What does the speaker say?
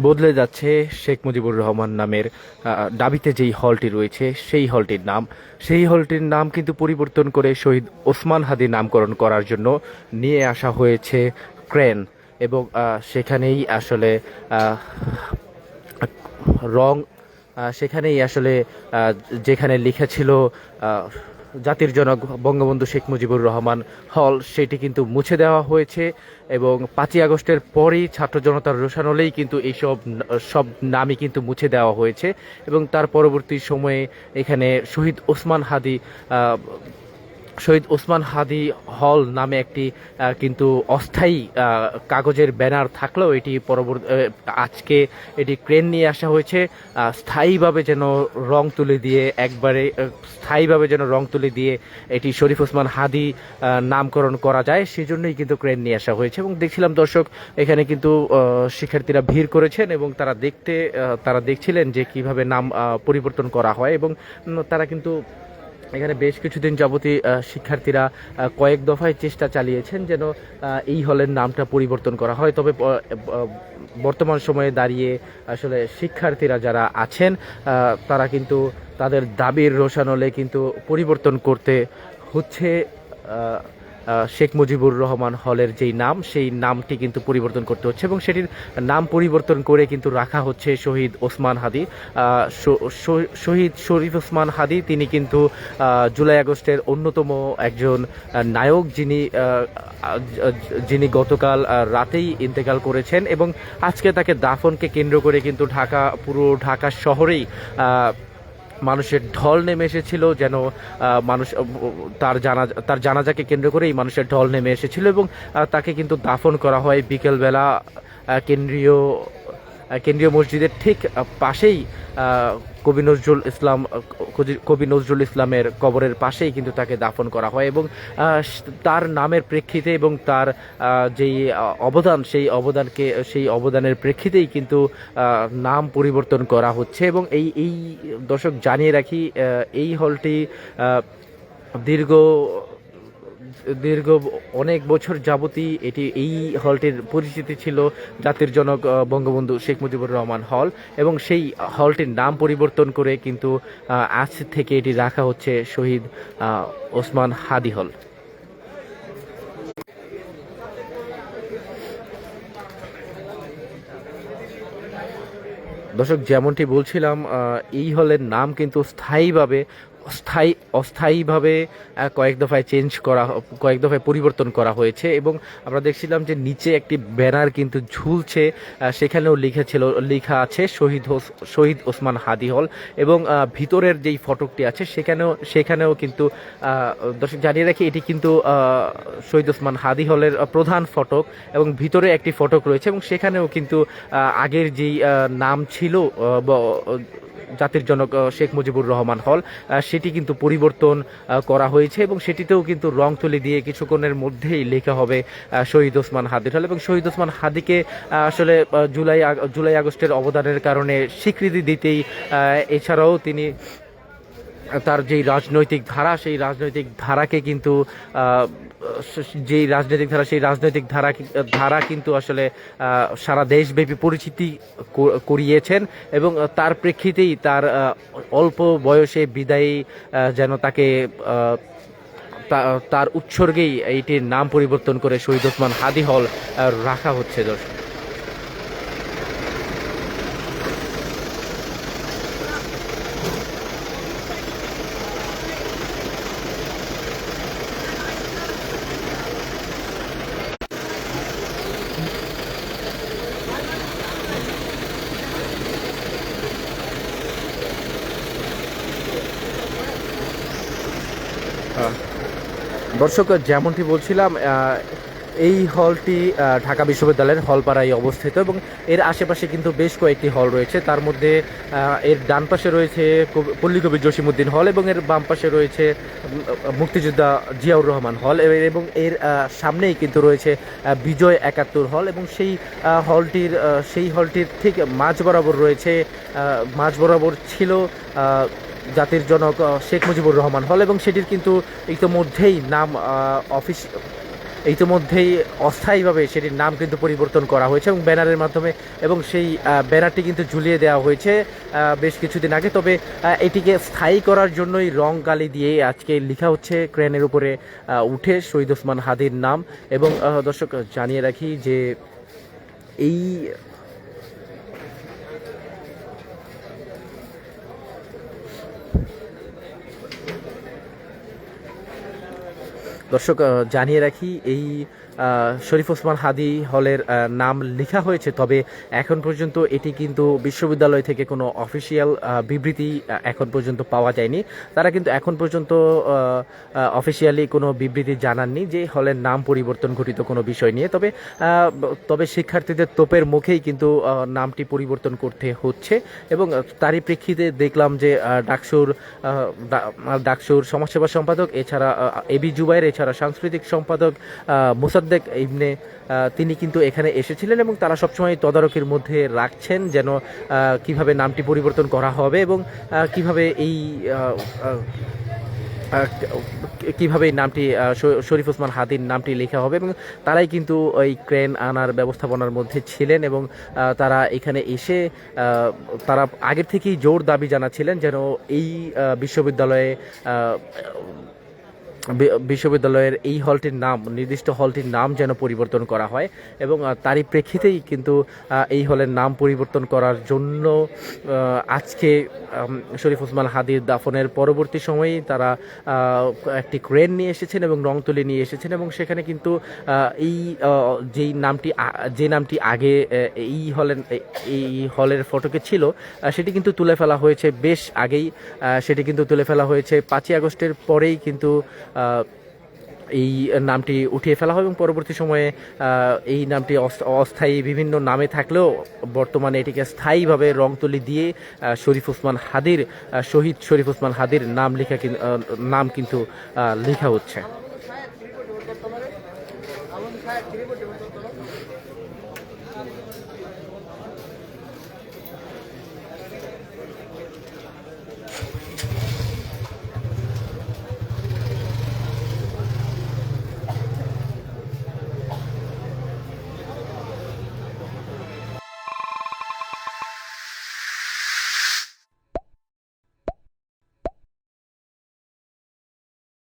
বদলে যাচ্ছে শেখ মুজিবুর রহমান নামের দাবিতে যেই হলটি রয়েছে সেই হলটির নাম কিন্তু পরিবর্তন করে শহীদ ওসমান হাদি নামকরণ করার জন্য নিয়ে আসা হয়েছে ক্রেন। এবং সেখানেই আসলে আহ, রং সেখানেই আসলে যেখানে লেখা ছিল জাতির জনক বঙ্গবন্ধু শেখ মুজিবুর রহমান হল, সেটি কিন্তু মুছে দেওয়া হয়েছে। এবং 5ই আগস্টের পরেই ছাত্র জনতার রোষানলেই কিন্তু এইসব সব নামই কিন্তু মুছে দেওয়া হয়েছে। এবং তার পরবর্তী সময়ে এখানে শহীদ ওসমান হাদি হল নামে একটি কিন্তু অস্থায়ী কাগজের ব্যানার থাকলেও এটি পরবর্তী আজকে এটি ক্রেন নিয়ে আসা হয়েছে স্থায়ীভাবে যেন রং তুলি দিয়ে এটি শরীফ ওসমান হাদি নামকরণ করা যায়, সেজন্যই কিন্তু ক্রেন নিয়ে আসা হয়েছে। এবং দেখছিলাম দর্শক, এখানে কিন্তু শিক্ষার্থীরা ভিড় করেছেন এবং তারা দেখছিলেন যে কিভাবে নাম পরিবর্তন করা হয়। এবং তারা কিন্তু এখানে বেশ কিছুদিন যাবতই শিক্ষার্থীরা কয়েক দফায় চেষ্টা চালিয়েছেন যেন এই হলের নামটা পরিবর্তন করা হয়। তবে বর্তমান সময়ে দাঁড়িয়ে আসলে শিক্ষার্থীরা যারা আছেন তারা কিন্তু তাদের দাবির রোষানলে কিন্তু পরিবর্তন করতে হচ্ছে শেখ মুজিবুর রহমান হলের যেই নাম, সেই নামটি কিন্তু পরিবর্তন করতে হচ্ছে এবং সেটির নাম পরিবর্তন করে কিন্তু রাখা হচ্ছে শহীদ ওসমান হাদি। শহীদ শরীফ ওসমান হাদি তিনি কিন্তু জুলাই আগস্টের অন্যতম একজন নায়ক, যিনি গতকাল রাতেই ইন্তেকাল করেছেন। এবং আজকে তাকে দাফনকে কেন্দ্র করে কিন্তু পুরো ঢাকা শহরেই মানুষের ঢল নেমে এসেছিল, যেন মানুষ তার জানাজাকে কেন্দ্র করেই মানুষের ঢল নেমে এসেছিল। এবং তাকে কিন্তু দাফন করা হয় বিকেলবেলা কেন্দ্রীয় মসজিদের ঠিক পাশেই কবি নজরুল ইসলামের কবরের পাশেই কিন্তু তাকে দাফন করা হয়। এবং তার নামের প্রেক্ষিতে এবং তার যেই অবদান, সেই অবদানের প্রেক্ষিতেই কিন্তু নাম পরিবর্তন করা হচ্ছে। এবং এই দর্শক জানিয়ে রাখি, এই হলটি দীর্ঘ দীর্ঘ অনেক বছর যাবতই এই হলটির পরিচিতি ছিল জাতির জনক বঙ্গবন্ধু শেখ মুজিবুর রহমান হল। এবং সেই হলটির নাম পরিবর্তন করে কিন্তু আজ থেকে এটি রাখা হচ্ছে শহীদ ওসমান হাদি হল। দর্শক, যেমনটি বলছিলাম, এই হলের নাম কিন্তু অস্থায়ীভাবে কয়েক দফায় পরিবর্তন করা হয়েছে। এবং আমরা দেখছিলাম যে নিচে একটি ব্যানার কিন্তু ঝুলছে, সেখানেও লেখা আছে শহীদ ওসমান হাদি হল। এবং ভিতরের যেই ফটকটি আছে সেখানেও কিন্তু দর্শক জানিয়ে রাখি, এটি কিন্তু শহীদ ওসমান হাদি হলের প্রধান ফটক এবং ভিতরে একটি ফটক রয়েছে। এবং সেখানেও কিন্তু আগের যেই নাম ছিল জাতির জনক শেখ মুজিবুর রহমান হল, সেটি কিন্তু পরিবর্তন করা হয়েছে। এবং সেটিতেও কিন্তু রং তুলি দিয়ে কিছুক্ষণের মধ্যেই লেখা হবে শহীদ ওসমান হাদির হল। এবং শহীদ ওসমান হাদিকে আসলে জুলাই আগস্টের অবদানের কারণে স্বীকৃতি দিতেই এছাড়াও তিনি তার যেই রাজনৈতিক ধারাকে কিন্তু সেই রাজনৈতিক ধারা কিন্তু আসলে সারা দেশব্যাপী পরিচিতি করিয়েছেন। এবং তার প্রেক্ষিতেই তার অল্প বয়সে বিদায়ী যেন তাকে তার উৎসর্গেই এইটির নাম পরিবর্তন করে শহীদ ওসমান হাদি হল রাখা হচ্ছে। দর্শক, যেমনটি বলছিলাম, এই হলটি ঢাকা বিশ্ববিদ্যালয়ের হলপাড়ায় অবস্থিত এবং এর আশেপাশে কিন্তু বেশ কয়েকটি হল রয়েছে। তার মধ্যে এর ডান পাশে রয়েছে পল্লীকবি জসিমউদ্দিন হল এবং এর বাম পাশে রয়েছে মুক্তিযোদ্ধা জিয়াউর রহমান হল এবং এর সামনেই কিন্তু রয়েছে বিজয় 71 হল। এবং সেই হলটির ঠিক মাঝ বরাবর ছিল জাতির জনক শেখ মুজিবুর রহমান হল। এবং সেটির কিন্তু ইতোমধ্যেই নাম ইতিমধ্যেই অস্থায়ীভাবে সেটির নাম কিন্তু পরিবর্তন করা হয়েছে এবং ব্যানারের মাধ্যমে, এবং সেই ব্যানারটি কিন্তু ঝুলিয়ে দেওয়া হয়েছে বেশ কিছুদিন আগে। তবে এটিকে স্থায়ী করার জন্যই রং কালি দিয়ে আজকে লেখা হচ্ছে ক্রেনের উপরে উঠে শহীদ ওসমান হাদির নাম। এবং দর্শক জানিয়ে রাখি যে এই দর্শক জানিয়ে রাখি এই শরীফ ওসমান হাদি হলের নাম লেখা হয়েছে, তবে এখন পর্যন্ত এটি কিন্তু বিশ্ববিদ্যালয় থেকে কোনো অফিসিয়াল বিবৃতি এখন পর্যন্ত পাওয়া যায়নি। তারা কিন্তু এখন পর্যন্ত অফিসিয়ালি কোনো বিবৃতি জানাননি যে হলের নাম পরিবর্তন ঘটিত কোনো বিষয় নিয়ে। তবে শিক্ষার্থীদের তোপের মুখেই কিন্তু নামটি পরিবর্তন করতে হচ্ছে, এবং তারই প্রেক্ষিতে দেখলাম যে ডাকসুর সমাজসেবা সম্পাদক, এছাড়া এবি জুবাইর, এছাড়া সাংস্কৃতিক সম্পাদক মোসাদ্দেক ইবনে, তিনি কিন্তু এখানে এসেছিলেন এবং তারা সবসময় তদারকির মধ্যে রাখছেন যেন কিভাবে নামটি পরিবর্তন করা হবে এবং কিভাবে এই নামটি শরীফ ওসমান হাদির নামটি লেখা হবে। এবং তারাই কিন্তু ওই ক্রেন আনার ব্যবস্থাপনার মধ্যে ছিলেন, এবং তারা এখানে এসে তারা আগের থেকেই জোর দাবি জানাচ্ছিলেন যেন এই বিশ্ববিদ্যালয়ের এই হলটির নাম, নির্দিষ্ট হলটির নাম যেন পরিবর্তন করা হয়। এবং তারই প্রেক্ষিতেই কিন্তু এই হলের নাম পরিবর্তন করার জন্য আজকে শরীফ ওসমান হাদির দাফনের পরবর্তী সময়েই তারা একটি ক্রেন নিয়ে এসেছেন এবং রং তুলি নিয়ে এসেছেন, এবং সেখানে কিন্তু এই যে নামটি আগে এই হলের ফটকে ছিল সেটি কিন্তু তুলে ফেলা হয়েছে বেশ আগেই। সেটি কিন্তু তুলে ফেলা হয়েছে 5ই আগস্টের পরেই কিন্তু এই নামটি উঠিয়ে ফেলা হয়, এবং পরবর্তী সময়ে এই নামটি অস্থায়ী বিভিন্ন নামে থাকলেও বর্তমানে এটিকে স্থায়ীভাবে রং তুলি দিয়ে শহীদ শরীফ ওসমান হাদির নাম কিন্তু লেখা হচ্ছে।